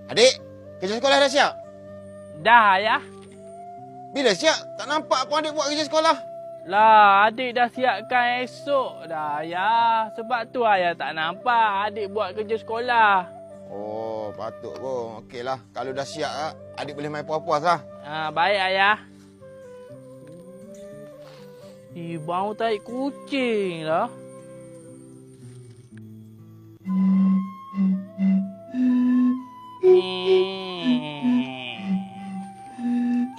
Adik, kerja sekolah dah siap? Dah, ayah. Bila siap? Tak nampak pun adik buat kerja sekolah. Lah, adik dah siapkan esok dah, ayah. Sebab tu ayah tak nampak adik buat kerja sekolah. Oh, patut pun. Okeylah. Kalau dah siap, adik boleh main puas-puas lah. Baik, ayah. Bau tarik kucing lah.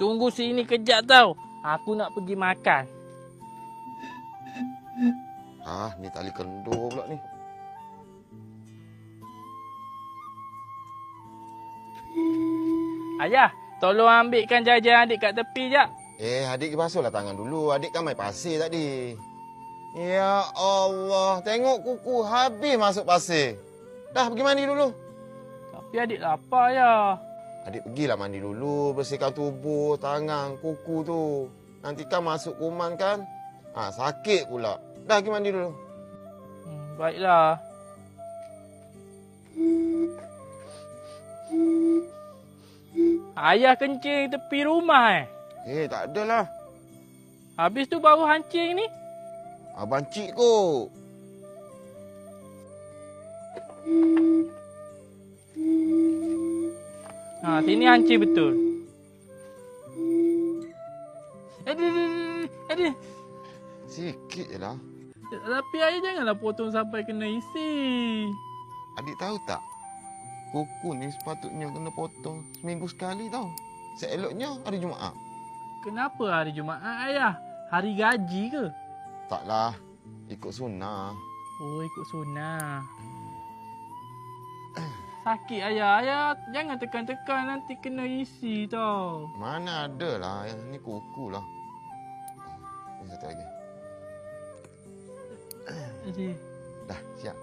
Tunggu sini kejap tau. Aku nak pergi makan. Ni tali kendur pula ni. Ayah, tolong ambilkan jajan adik kat tepi jap. Adik basuhlah tangan dulu. Adik kan main pasir tadi. Ya Allah, tengok kuku habis masuk pasir. Dah pergi mandi dulu. Tapi adik lapar ya. Adik pergilah mandi dulu, bersihkan tubuh, tangan, kuku tu. Nanti kan masuk kuman kan, sakit pula. Dah pergi mandi dulu. Baiklah. Ayah kencing tepi rumah Tak adalah. Habis tu baru hancing ni. Abang cik kot. Sini hancing betul. Adik. Sikit je lah. Tapi ayah janganlah potong sampai kena isi. Adik tahu tak? Kuku ni sepatutnya kena potong seminggu sekali tau. Seeloknya hari Jumaat. Kenapa hari Jumaat ayah? Hari gaji ke? Taklah, ikut sunnah. Oh, ikut sunnah. Sakit ayah. Ayah jangan tekan-tekan, nanti kena isi tau. Mana ada lah, ni kuku lah. Ni satu lagi. Adik. Dah, siap.